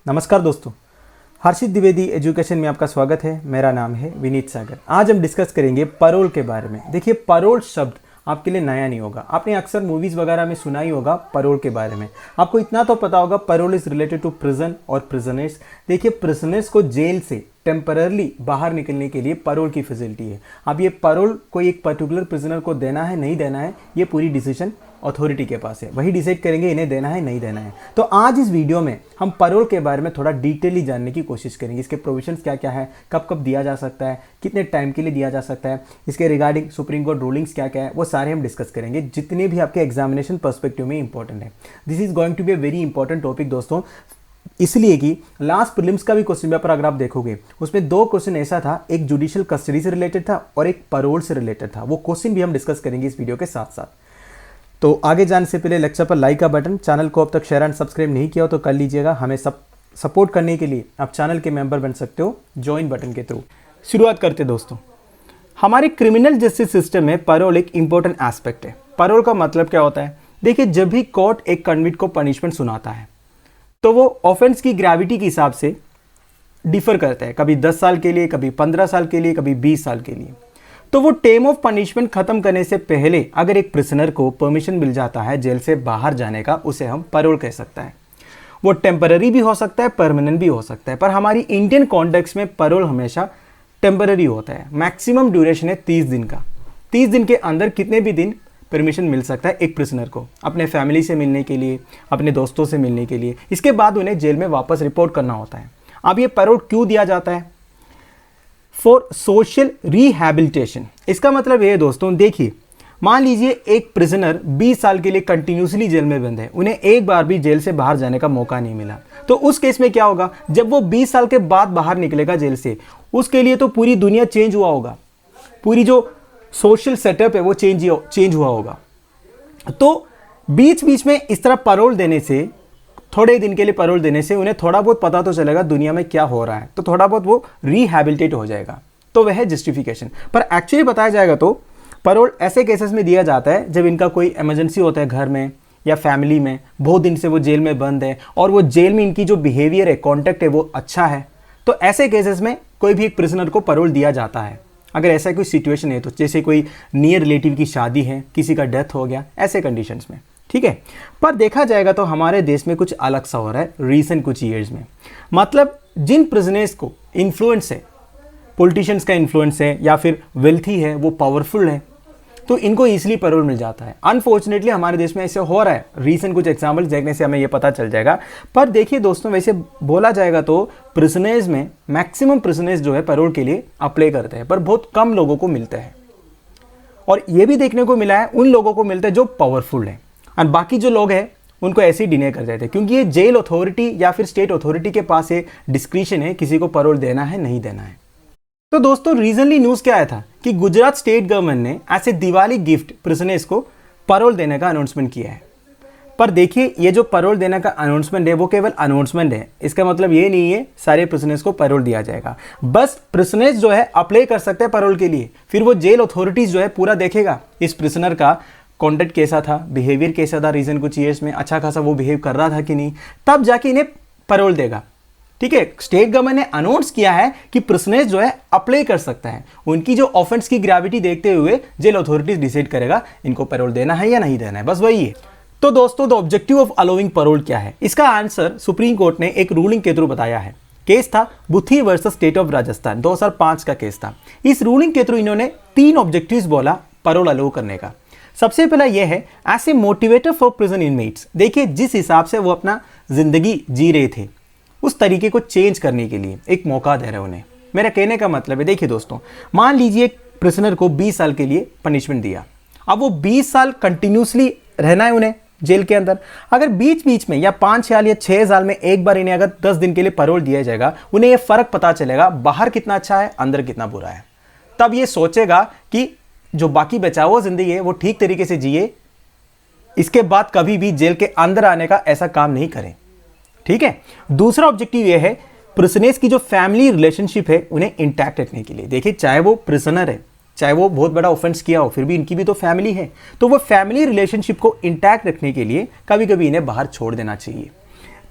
नमस्कार दोस्तों, हर्षित द्विवेदी एजुकेशन में आपका स्वागत है। मेरा नाम है विनीत सागर। आज हम डिस्कस करेंगे पैरोल के बारे में। देखिए, पैरोल शब्द आपके लिए नया नहीं होगा। आपने अक्सर मूवीज़ वगैरह में सुना ही होगा पैरोल के बारे में। आपको इतना तो पता होगा, parole is related to prison और प्रिजनर्स। देखिए, प्रिजनर्स को जेल से टेम्पररली बाहर निकलने के लिए पैरोल की फैसिलिटी है। अब ये पैरोल कोई एक पर्टिकुलर प्रिजनर को देना है नहीं देना है, ये पूरी डिसीजन अथॉरिटी के पास है। वही डिसाइड करेंगे इन्हें देना है नहीं देना है। तो आज इस वीडियो में हम पैरोल के बारे में थोड़ा डिटेली जानने की कोशिश करेंगे। इसके प्रोविजंस क्या क्या है, कब कब दिया जा सकता है, कितने टाइम के लिए दिया जा सकता है, इसके रिगार्डिंग सुप्रीम कोर्ट रूलिंग्स क्या क्या है, वो सारे हम डिस्कस करेंगे, जितने भी आपके एग्जामिनेशन पर्सपेक्टिव में इंपॉर्टेंट है। This is going to be a very important topic दोस्तों, इसलिए कि लास्ट प्रीलिम्स का भी क्वेश्चन पेपर अगर आप देखोगे, उसमें दो क्वेश्चन ऐसा था, एक जुडिशियल कस्टडी से रिलेटेड था और एक पैरोल से रिलेटेड था। वो क्वेश्चन भी हम डिस्कस करेंगे इस वीडियो के साथ साथ। तो आगे जाने से पहले लेक्चर पर लाइक का बटन, चैनल को अब तक शेयर एंड सब्सक्राइब नहीं किया हो तो कर लीजिएगा। हमें सपोर्ट करने के लिए आप चैनल के मेंबर बन सकते हो ज्वाइन बटन के थ्रू। शुरुआत करते दोस्तों। हमारे क्रिमिनल जस्टिस सिस्टम में पैरोल एक इंपॉर्टेंट एस्पेक्ट है। पैरोल का मतलब क्या होता है? देखिए, जब भी कोर्ट एक कन्विक्ट को पनिशमेंट सुनाता है तो वो ऑफेंस की ग्रेविटी के हिसाब से डिफर करता है। कभी 10 साल के लिए, कभी 15 साल के लिए, कभी 20 साल के लिए। तो वो टर्म ऑफ पनिशमेंट खत्म करने से पहले अगर एक प्रिजनर को परमिशन मिल जाता है जेल से बाहर जाने का, उसे हम पैरोल कह सकता है। वो टेम्पररी भी हो सकता है, परमानेंट भी हो सकता है, पर हमारी इंडियन कॉन्टेक्स्ट में पैरोल हमेशा टेम्पररी होता है। मैक्सिमम ड्यूरेशन है 30 दिन का। 30 दिन के अंदर कितने भी दिन परमिशन मिल सकता है एक प्रिजनर को अपने फैमिली से मिलने के लिए, अपने दोस्तों से मिलने के लिए। इसके बाद उन्हें जेल में वापस रिपोर्ट करना होता है। अब ये पैरोल क्यों दिया जाता है? For social rehabilitation. इसका मतलब ये है दोस्तों, देखिए, मान लीजिए एक प्रिजनर 20 साल के लिए कंटिन्यूसली जेल में बंद है, उन्हें एक बार भी जेल से बाहर जाने का मौका नहीं मिला। तो उस केस में क्या होगा? जब वो 20 साल के बाद बाहर निकलेगा जेल से, उसके लिए तो पूरी दुनिया चेंज हुआ होगा, पूरी जो सोशल सेटअप है वो चेंज हुआ होगा। तो बीच बीच में इस तरह पैरोल देने से, थोड़े दिन के लिए पैरोल देने से उन्हें थोड़ा बहुत पता तो चलेगा दुनिया में क्या हो रहा है, तो थोड़ा बहुत वो रिहैबिलिटेट हो जाएगा। तो वह है जस्टिफिकेशन। पर एक्चुअली बताया जाएगा तो पैरोल ऐसे केसेस में दिया जाता है जब इनका कोई इमरजेंसी होता है घर में या फैमिली में, बहुत दिन से वो जेल में बंद है और वो जेल में इनकी जो बिहेवियर है, कॉन्टेक्ट है, वो अच्छा है। तो ऐसे केसेस में कोई भी एक प्रिजनर को पैरोल दिया जाता है। अगर ऐसा कोई सिचुएशन है, तो जैसे कोई नियर रिलेटिव की शादी है, किसी का डेथ हो गया, ऐसे कंडीशंस में, ठीक है। पर देखा जाएगा तो हमारे देश में कुछ अलग सा हो रहा है रीसेंट कुछ ईयर्स में। मतलब जिन प्रिजनर्स को इन्फ्लुएंस है, पॉलिटिशियंस का इन्फ्लुएंस है या फिर वेल्थी है, वो पावरफुल है, तो इनको ईजिली पैरोल मिल जाता है। अनफॉर्चुनेटली हमारे देश में ऐसे हो रहा है। रीसेंट कुछ एग्जाम्पल्स देखने से हमें ये पता चल जाएगा। पर देखिए दोस्तों, वैसे बोला जाएगा तो प्रिजनर्स में मैक्सिमम प्रिजनर्स जो है पैरोल के लिए अप्लाई करते हैं, पर बहुत कम लोगों को मिलते हैं। और ये भी देखने को मिला है उन लोगों को मिलता है जो पावरफुल है, और बाकी जो लोग हैं उनको ऐसे ही डिने कर देते हैं, क्योंकि ये जेल अथॉरिटी या फिर स्टेट अथॉरिटी के पास ये डिस्क्रिशन है किसी को पैरोल देना है नहीं देना है। तो दोस्तों, रीजनली न्यूज़ क्या आया था कि गुजरात स्टेट गवर्नमेंट ने ऐसे दिवाली गिफ्ट प्रिजनर्स को पैरोल देने का अनाउंसमेंट किया है। पर देखिए, ये जो पैरोल देने का अनाउंसमेंट है वो केवल अनाउंसमेंट है। इसका मतलब ये नहीं है सारे प्रिजनर्स को पैरोल दिया जाएगा। बस प्रिजनर्स जो है अप्लाई कर सकते हैं पैरोल के लिए। फिर वो जेल अथॉरिटीज जो है पूरा देखेगा इस प्रिजनर का कॉन्टेक्ट कैसा था, बिहेवियर कैसा था, रीजन कुछ ईयर्स में अच्छा खासा वो बिहेव कर रहा था कि नहीं, तब जाके इन्हें पैरोल देगा। ठीक है, स्टेट गवर्नमेंट ने अनाउंस किया है कि प्रिजनर्स जो है अप्लाई कर सकता है। उनकी जो ऑफेंस की ग्रेविटी देखते हुए जेल अथॉरिटीज डिसाइड करेगा इनको पैरोल देना है या नहीं देना है, बस वही है। तो दोस्तों, the objective of allowing parole क्या है? इसका आंसर सुप्रीम कोर्ट ने एक रूलिंग के थ्रू बताया है। केस था बुथी वर्सेस स्टेट ऑफ राजस्थान, 2005 का केस था। इस रूलिंग के थ्रू इन्होंने 3 ऑब्जेक्टिव्स बोला पैरोल अलाउ करने का। सबसे पहला यह है as a motivator for prison inmates. देखिए, जिस हिसाब से वो अपना जिंदगी जी रहे थे उस तरीके को चेंज करने के लिए एक मौका दे रहे हैं उन्हें। मेरा कहने का मतलब है, देखिए दोस्तों, मान लीजिए एक प्रिजनर को 20 साल के लिए पनिशमेंट दिया। अब वो 20 साल कंटिन्यूसली रहना है उन्हें जेल के अंदर। अगर बीच बीच में या 5 साल या 6 साल में एक बार इन्हें अगर 10 दिन के लिए पैरोल दिया जाएगा, उन्हें यह फर्क पता चलेगा बाहर कितना अच्छा है, अंदर कितना बुरा है। तब ये सोचेगा कि जो बाकी बचा हुआ जिंदगी है वो ठीक तरीके से जिए, इसके बाद कभी भी जेल के अंदर आने का ऐसा काम नहीं करें। ठीक है। दूसरा ऑब्जेक्टिव यह है प्रिजनर्स की जो फैमिली रिलेशनशिप है उन्हें इंटैक्ट रखने के लिए। देखिए, चाहे वो प्रिजनर है, चाहे वो बहुत बड़ा ऑफेंस किया हो, फिर भी इनकी भी तो फैमिली है, तो वो फैमिली रिलेशनशिप को इंटैक्ट रखने के लिए कभी कभी इन्हें बाहर छोड़ देना चाहिए।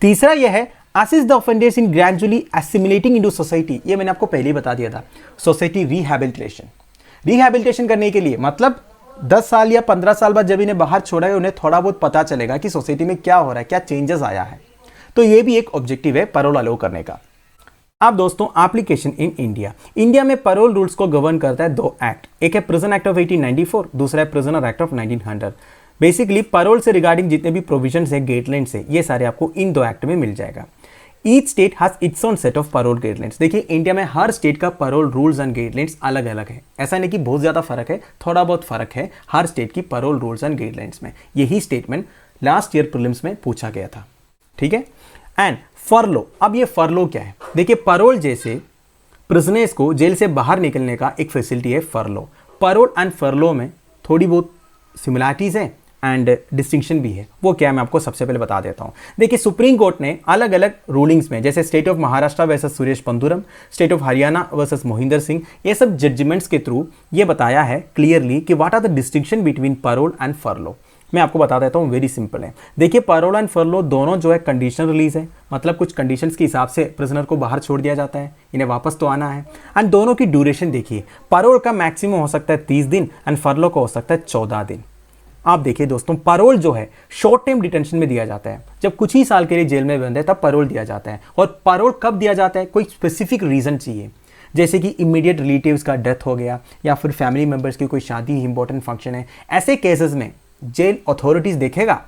तीसरा यह है assist the offenders in gradually assimilating into society, ये मैंने आपको पहले ही बता दिया था। सोसाइटी रिहैबिलिटेशन करने के लिए मतलब 10 साल या 15 साल बाद जब इन्हें बाहर छोड़ा है उन्हें थोड़ा बहुत पता चलेगा कि सोसाइटी में क्या हो रहा है, क्या चेंजेस आया है। तो ये भी एक ऑब्जेक्टिव है पैरोल अलाउ करने का। अब दोस्तों एप्लीकेशन इन इंडिया में पैरोल रूल्स को गवर्न करता है 2 एक्ट, एक है प्रिजन एक्ट ऑफ 1894, दूसरा है prisoner act of 1900। Basically parole से रिगार्डिंग जितने भी प्रोविजंस है, गाइडलाइंस है, ये सारे आपको इन 2 एक्ट में मिल जाएगा। Each state has its own set of parole guidelines. देखिए इंडिया में हर स्टेट का पैरोल रूल्स एंड गाइडलाइंस अलग अलग है। ऐसा नहीं कि बहुत ज़्यादा फर्क है, थोड़ा बहुत फर्क है हर स्टेट की पैरोल रूल्स एंड गाइडलाइंस में। यही स्टेटमेंट लास्ट ईयर प्रीलिम्स में पूछा गया था, ठीक है। एंड फरलो, अब ये फरलो क्या है? देखिए पैरोल जैसे प्रिजनर्स को जेल से बाहर निकलने का एक फैसिलिटी है फरलो। पैरोल एंड फरलो में थोड़ी बहुत सिमिलरिटीज़ है एंड डिस्टिंक्शन भी है। वो क्या है मैं आपको सबसे पहले बता देता हूँ। देखिए सुप्रीम कोर्ट ने अलग अलग रूलिंग्स में, जैसे state of Maharashtra versus Suresh Pandurang, state of Haryana versus Mohinder Singh, ये सब जजमेंट्स के थ्रू ये बताया है क्लियरली कि what are the distinction between parole and furlough. मैं आपको बता देता हूँ, वेरी सिंपल है। देखिए पैरोल एंड फरलो दोनों जो है कंडीशनल रिलीज है, मतलब कुछ कंडीशंस के हिसाब से प्रिजनर को बाहर छोड़ दिया जाता है, इन्हें वापस तो आना है। एंड दोनों की ड्यूरेशन देखिए, पैरोल का मैक्सिमम हो सकता है 30 दिन एंड फरलो का हो सकता है 14 दिन। आप देखिए दोस्तों पैरोल जो है शॉर्ट टर्म डिटेंशन में दिया जाता है, जब कुछ ही साल के लिए जेल में बंद है तब पैरोल दिया जाता है। और पैरोल कब दिया जाता है? कोई स्पेसिफिक रीज़न चाहिए, जैसे कि इमीडिएट रिलेटिव्स का डेथ हो गया या फिर फैमिली मेंबर्स की कोई शादी इंपॉर्टेंट फंक्शन है। ऐसे केसेस में जेल अथॉरिटीज़ देखेगा,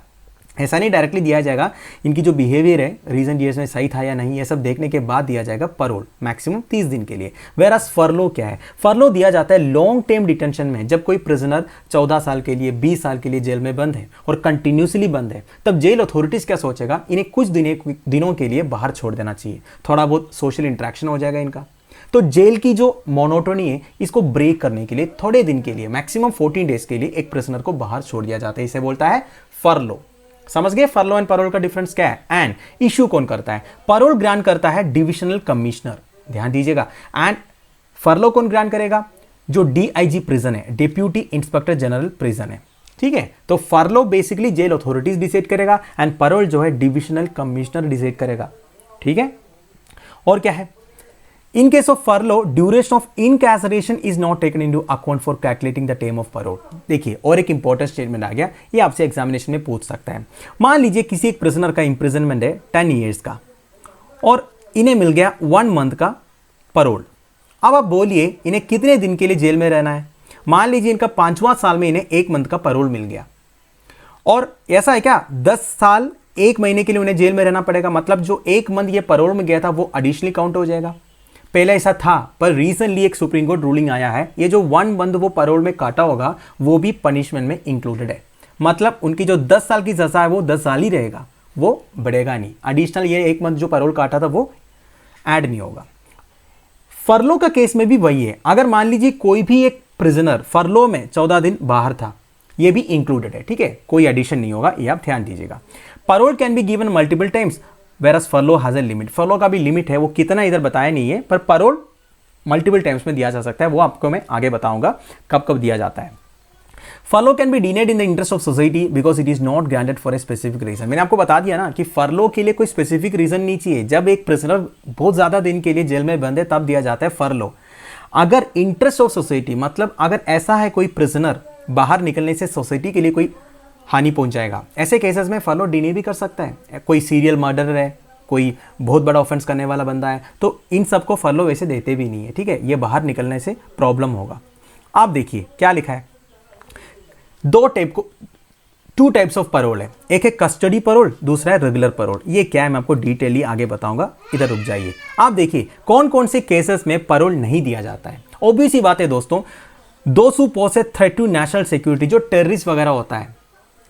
ऐसा नहीं डायरेक्टली दिया जाएगा। इनकी जो बिहेवियर है रीजन ईयर्स में सही था या नहीं, ये सब देखने के बाद दिया जाएगा पैरोल मैक्सिमम 30 दिन के लिए। वेरास फरलो क्या है? फरलो दिया जाता है लॉन्ग टर्म डिटेंशन में, जब कोई प्रिजनर 14 साल के लिए 20 साल के लिए जेल में बंद है और कंटिन्यूसली बंद है, तब जेल अथॉरिटीज़ क्या सोचेगा, इन्हें कुछ दिनों के लिए बाहर छोड़ देना चाहिए, थोड़ा बहुत सोशल इंटरेक्शन हो जाएगा इनका। तो जेल की जो मोनोटोनी है इसको ब्रेक करने के लिए थोड़े दिन के लिए मैक्सिमम 14 डेज के लिए एक प्रिजनर को बाहर छोड़ दिया जाता है, इसे बोलता है फरलो। समझ गए फरलो एंड पैरोल का डिफरेंस क्या है? एंड इशू कौन करता है? पैरोल ग्रांट करता है डिविजनल कमिश्नर, ध्यान दीजिएगा। एंड फरलो कौन ग्रांट करेगा? जो डीआईजी प्रिजन है, डिप्यूटी इंस्पेक्टर जनरल प्रिजन है, ठीक है। तो फरलो बेसिकली जेल अथॉरिटीज डिसाइड करेगा एंड पैरोल जो है डिविजनल कमिश्नर डिसाइड करेगा, ठीक है। और क्या है? In case of furlough, duration of incarceration is not taken into account for calculating the term of parole। देखिए और एक इंपॉर्टेंट स्टेटमेंट आ गया, ये आपसे एग्जामिनेशन में पूछ सकता है। मान लीजिए किसी एक प्रिजनर का इंप्रिजनमेंट है 10 ईयर्स का और इन्हें मिल गया 1 मंथ का पैरोल। अब आप बोलिए इन्हें कितने दिन के लिए जेल में रहना है? मान लीजिए इनका 5वां साल में इन्हें 1 मंथ का पैरोल मिल गया, और ऐसा है क्या 10 साल 1 महीने के लिए उन्हें जेल में रहना पड़ेगा, मतलब जो 1 मंथ ये पैरोल में गया था वो एडिशनली काउंट हो जाएगा। पहले ऐसा था, पर रिसेंटली एक सुप्रीम कोर्ट रूलिंग आया है, ये जो 1 मंथ वो पैरोल में काटा होगा वो भी पनिशमेंट में इंक्लूडेड है, मतलब उनकी जो 10 साल की सजा है वो 10 साल ही रहेगा, वो बढ़ेगा नहीं। एडिशनल ये 1 मंथ जो पैरोल काटा था वो ऐड नहीं होगा। फरलो का केस में भी वही है, अगर मान लीजिए कोई भी एक प्रिजनर फरलो में 14 दिन बाहर था, ये भी इंक्लूडेड है, ठीक है, कोई एडिशन नहीं होगा, ये आप ध्यान दीजिएगा। Parole can be given multiple times versus furlough has a limit. Furlough का भी लिमिट है, वो कितना इधर बताया नहीं है, पर पैरोल मल्टीपल टाइम्स में दिया जा सकता है, वो आपको मैं आगे बताऊंगा कब कब दिया जाता है। Furlough can be denied in the interest of society because it is not granted for a specific reason. मैंने आपको बता दिया ना कि फरलो के लिए कोई स्पेसिफिक रीजन नहीं चाहिए। जब एक प्रिजनर बहुत ज्यादा दिन के लिए जेल में बंद है तब दिया जाता है फरलो। अगर इंटरेस्ट ऑफ सोसाइटी, मतलब अगर ऐसा है कोई प्रिजनर बाहर निकलने से सोसाइटी के लिए कोई हानि पहुंचाएगा, ऐसे केसेस में फरलो डिने भी कर सकता है। कोई सीरियल मर्डर है, कोई बहुत बड़ा ऑफेंस करने वाला बंदा है, तो इन सबको फरलो वैसे देते भी नहीं है, ठीक है, ये बाहर निकलने से प्रॉब्लम होगा। आप देखिए क्या लिखा है, 2 टाइप्स ऑफ पैरोल है, एक है कस्टडी पैरोल, दूसरा है रेगुलर पैरोल। ये क्या है मैं आपको डिटेयली आगे बताऊंगा, इधर रुक जाइए। आप देखिए कौन कौन से केसेस में पैरोल नहीं दिया जाता है। ऑब्वियस ही बात है दोस्तों, those who pose a threat to national security, जो टेररिस्ट वगैरह होता है,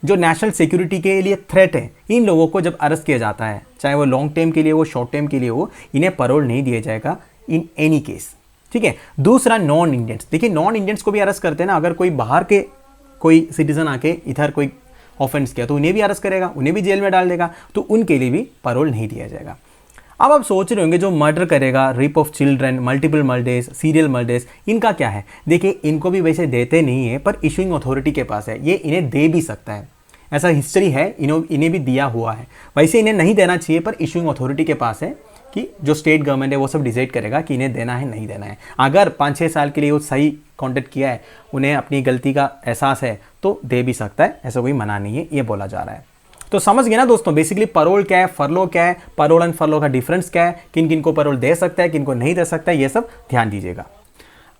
जो नेशनल सिक्योरिटी के लिए थ्रेट है, इन लोगों को जब अरेस्ट किया जाता है, चाहे वो लॉन्ग टर्म के लिए हो शॉर्ट टर्म के लिए हो, इन्हें पैरोल नहीं दिया जाएगा इन एनी केस, ठीक है। दूसरा नॉन इंडियंस, देखिए नॉन इंडियंस को भी अरेस्ट करते हैं ना, अगर कोई बाहर के कोई सिटीजन आके इधर कोई ऑफेंस किया तो उन्हें भी अरेस्ट करेगा, उन्हें भी जेल में डाल देगा, तो उनके लिए भी पैरोल नहीं दिया जाएगा। अब आप सोच रहे होंगे जो मर्डर करेगा, rape of children, multiple murders, serial murders, इनका क्या है? देखिए इनको भी वैसे देते नहीं है, पर इशूइंग अथॉरिटी के पास है, ये इन्हें दे भी सकता है। ऐसा हिस्ट्री है, इन्हें भी दिया हुआ है। वैसे इन्हें नहीं देना चाहिए, पर इशूइंग अथॉरिटी के पास है कि जो स्टेट गवर्नमेंट है वो सब डिसाइड करेगा कि इन्हें देना है नहीं देना है। अगर 5-6 साल के लिए वो सही कॉन्टेक्ट किया है, उन्हें अपनी गलती का एहसास है, तो दे भी सकता है, ऐसा कोई मना नहीं है, ये बोला जा रहा है। तो समझ गए ना दोस्तों, बेसिकली परोल क्या है, फरलो क्या है, परोल एंड फरलो का डिफरेंस क्या है, किन किन को परोल दे सकता है, किन को नहीं दे सकता है, ये सब ध्यान दीजिएगा।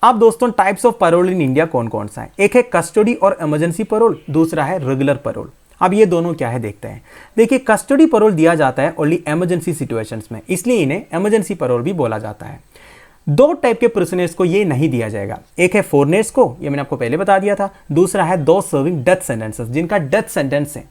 अब दोस्तों types of parole in India कौन कौन सा है। एक है कस्टडी और इमरजेंसी परोल, दूसरा है रेगुलर परोल। अब ये दोनों क्या है देखते हैं। देखिए कस्टडी परोल दिया जाता है ओनली इमरजेंसी सिचुएशंस में, इसलिए इन्हें इमरजेंसी परोल भी बोला जाता है। 2 टाइप के प्रिजनर्स को ये नहीं दिया जाएगा, एक है फॉरेनर्स को, ये मैंने आपको पहले बता दिया था, दूसरा है दो सर्विंग डेथ सेंटेंसेस, जिनका डेथ सेंटेंस है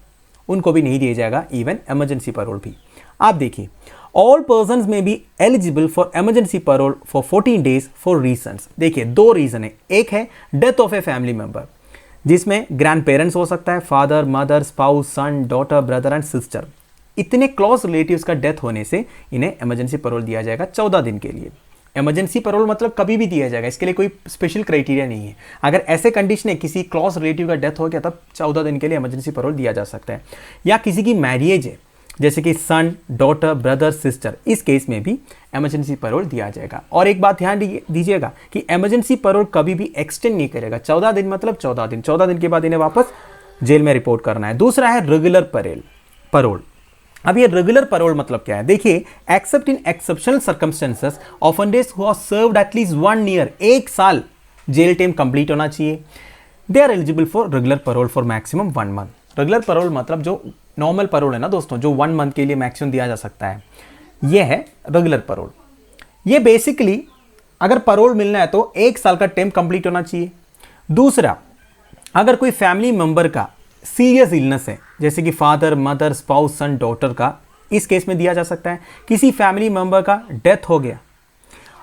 उनको भी नहीं दिया जाएगा इवन इमरजेंसी परोल भी। आप देखिए all persons may be eligible for emergency parole for 14 days for reasons. देखिए 2 रीजन है, एक है death of a family member, जिसमें ग्रैंड पेरेंट्स हो सकता है, father, mother, spouse, son, daughter, brother and sister, इतने क्लोज रिलेटिव्स का डेथ होने से इन्हें इमरजेंसी परोल दिया जाएगा 14 दिन के लिए। इमरजेंसी परोल मतलब कभी भी दिया जाएगा, इसके लिए कोई स्पेशल क्राइटेरिया नहीं है। अगर ऐसे कंडीशन है किसी क्लोज रिलेटिव का डेथ हो गया तब 14 दिन के लिए इमरजेंसी परोल दिया जा सकता है। या किसी की मैरिज है जैसे कि सन, डॉटर, ब्रदर, सिस्टर, इस केस में भी इमरजेंसी परोल दिया जाएगा। और एक बात ध्यान दीजिएगा कि इमरजेंसी परोल कभी भी एक्सटेंड नहीं करेगा, 14 दिन मतलब 14 दिन, 14 दिन के बाद इन्हें वापस जेल में रिपोर्ट करना है। दूसरा है रेगुलर परोल। अब ये रेगुलर परोल मतलब क्या है, देखिए except in exceptional circumstances offenders who have served at least 1 year, 1 साल जेल टाइम कंप्लीट होना चाहिए, they are eligible for regular parole for maximum 1 month. Regular parole मतलब जो नॉर्मल परोल है ना दोस्तों, जो 1 मंथ के लिए मैक्सिमम दिया जा सकता है, ये है रेगुलर परोल। ये बेसिकली अगर परोल मिलना है तो 1 साल का टाइम कंप्लीट होना चाहिए। दूसरा, अगर कोई फैमिली मेंबर का सीरियस इलनेस है जैसे कि father, mother, spouse, son, daughter का, इस केस में दिया जा सकता है। किसी फैमिली मेंबर का डेथ हो गया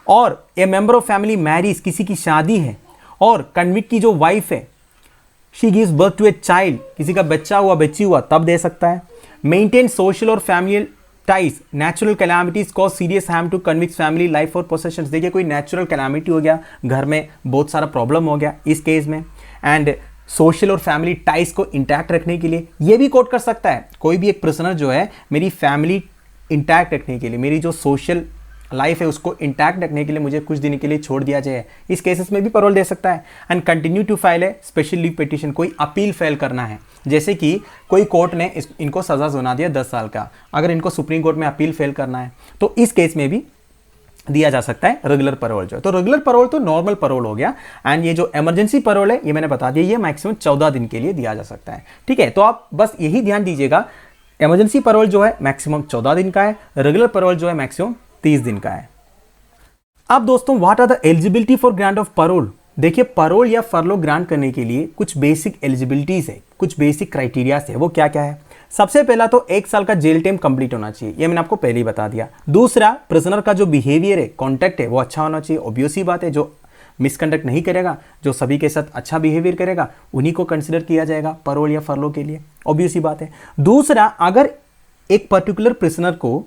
और ए मेंबर ऑफ फैमिली मैरिज, किसी की शादी है और कन्विक्ट की जो वाइफ है she gives birth to a child, किसी का बच्चा हुआ, बच्ची हुआ, तब दे सकता है। मेंटेन सोशल और family ties, natural calamities cause serious harm to convict family life और पोसेशंस। देखिए कोई नेचुरल कैलामिटी हो गया, घर में बहुत सारा प्रॉब्लम हो गया इस केस में, एंड सोशल और फैमिली टाइज को इंटैक्ट रखने के लिए ये भी कोट कर सकता है। कोई भी एक प्रिजनर जो है मेरी फैमिली इंटैक्ट रखने के लिए, मेरी जो सोशल लाइफ है उसको इंटैक्ट रखने के लिए मुझे कुछ दिन के लिए छोड़ दिया जाए, इस केसेस में भी परोल दे सकता है। And continue to file a special leave petition, कोई अपील फाइल करना है, जैसे कि कोई कोर्ट ने इनको सजा सुना दिया 10 साल का, अगर इनको सुप्रीम कोर्ट में अपील फाइल करना है तो इस केस में भी दिया जा सकता है रेगुलर परोल जो है। तो रेगुलर परोल तो नॉर्मल परोल हो गया, एंड ये जो इमरजेंसी परोल है ये मैंने बता दिया, ये मैक्सिमम 14 दिन के लिए दिया जा सकता है। ठीक है, तो आप बस यही ध्यान दीजिएगा, इमरजेंसी परोल जो है मैक्सिमम 14 दिन का है, रेगुलर परोल जो है मैक्सिमम 30 दिन का है। अब दोस्तों what are the eligibility for grant of parole. देखिए परोल या फरलो ग्रांट करने के लिए कुछ बेसिक एलिजिबिलिटीज है, कुछ बेसिक क्राइटेरियाज है, वो क्या क्या है। सबसे पहला तो 1 साल का जेल टाइम कंप्लीट होना चाहिए, ये मैंने आपको पहले ही बता दिया। दूसरा, प्रिजनर का जो बिहेवियर है, कॉन्टैक्ट है, वो अच्छा होना चाहिए। ऑब्वियस सी बात है, जो मिसकंडक्ट नहीं करेगा, जो सभी के साथ अच्छा बिहेवियर करेगा, उन्हीं को कंसिडर किया जाएगा परोल या फरलो के लिए, ऑब्वियस सी बात है। दूसरा, अगर एक पर्टिकुलर प्रिजनर को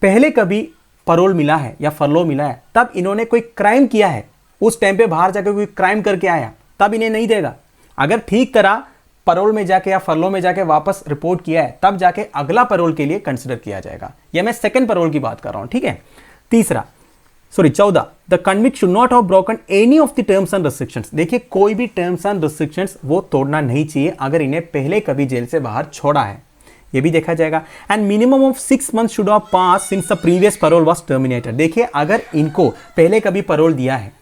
पहले कभी परोल मिला है या फरलो मिला है, तब इन्होंने कोई क्राइम किया है, उस टाइम पे बाहर जाकर कोई क्राइम करके आया, तब इन्हें नहीं देगा। अगर ठीक तरह परोल में जाके या फरलो में जाके वापस रिपोर्ट किया है, तब जाके अगला परोल के लिए कंसिडर किया जाएगा। यह मैं सेकंड परोल की बात कर रहा हूं, ठीक है। 14, the convict should not have broken any of the terms and restrictions. देखिए कोई भी टर्म्स एंड रिस्ट्रिक्शंस वो तोड़ना नहीं चाहिए अगर इन्हें पहले कभी जेल से बाहर छोड़ा है, ये भी देखा जाएगा। And minimum of 6 months should have pass since the previous parole was terminated. देखिए अगर इनको पहले कभी परोल दिया है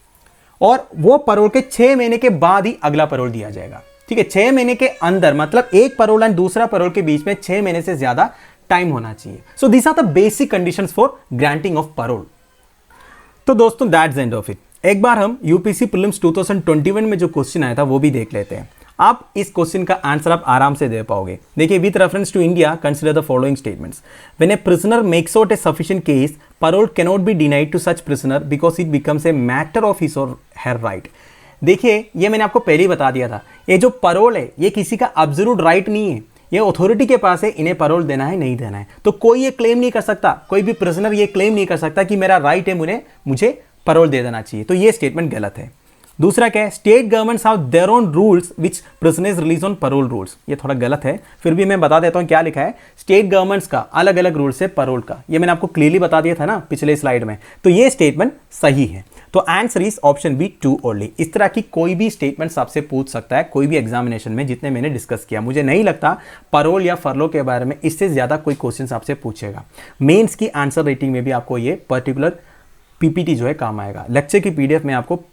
और वो परोल के 6 महीने के बाद ही अगला परोल दिया जाएगा, ठीक है। 6 महीने के अंदर, मतलब एक परोल एंड दूसरा परोल के बीच में 6 महीने से ज्यादा टाइम होना चाहिए। So this are the basic conditions for granting of parole. तो दोस्तों दैट्स एंड ऑफ इट। एक बार हम यूपीसी प्रीलिम्स 2021 में जो क्वेश्चन आया था वो भी देख लेते हैं। आप इस क्वेश्चन का आंसर आप आराम से दे पाओगे। देखिए, with reference to India consider the following statements. When a prisoner makes out a sufficient case, parole cannot be denied to such prisoner because it becomes a matter of his or her right। देखिए, ये मैंने आपको पहले ही बता दिया था, ये जो परोल है ये किसी का एब्सोल्यूट राइट नहीं है, ये अथॉरिटी के पास है, इन्हें परोल देना है नहीं देना है। तो कोई ये क्लेम नहीं कर सकता, कोई भी प्रिजनर ये क्लेम नहीं कर सकता कि मेरा राइट है, मुझे परोल दे देना चाहिए। तो ये स्टेटमेंट गलत है। दूसरा क्या है, state governments have their own rules which prisoners release on parole rules. ये थोड़ा गलत है, फिर भी मैं बता देता हूं क्या लिखा है। स्टेट गवर्नमेंट्स का अलग अलग रूल्स है पैरोल का, ये मैंने आपको क्लियरली बता दिया था ना पिछले स्लाइड में, तो ये स्टेटमेंट सही है। तो answer is option B, two only. इस तरह की कोई भी स्टेटमेंट आपसे पूछ सकता है कोई भी एग्जामिनेशन में, जितने मैंने डिस्कस किया। मुझे नहीं लगता पैरोल या फरलो के बारे में इससे ज्यादा कोई क्वेश्चन आपसे पूछेगा। मेंस की आंसर राइटिंग में भी आपको ये पर्टिकुलर पीपीटी जो है काम आएगा। लेक्चर की पीडीएफ में आपको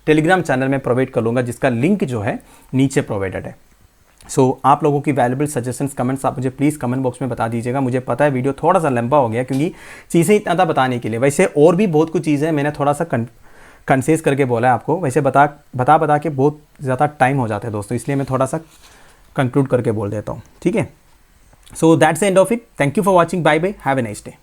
टेलीग्राम चैनल में प्रोवाइड कर लूंगा, जिसका लिंक जो है नीचे प्रोवाइडेड है। सो आप लोगों की वैल्यूबल सजेशंस कमेंट्स आप मुझे प्लीज़ कमेंट बॉक्स में बता दीजिएगा। मुझे पता है वीडियो थोड़ा सा लंबा हो गया क्योंकि चीज़ें इतना था बताने के लिए, वैसे और भी बहुत कुछ चीज़ें मैंने थोड़ा सा कंसेस करके बोला है आपको, वैसे बता के बहुत ज़्यादा टाइम हो जाता है दोस्तों, इसलिए मैं थोड़ा सा कंक्लूड करके बोल देता हूँ, ठीक है। So that's the end of it. Thank you for watching, bye bye, have a nice day.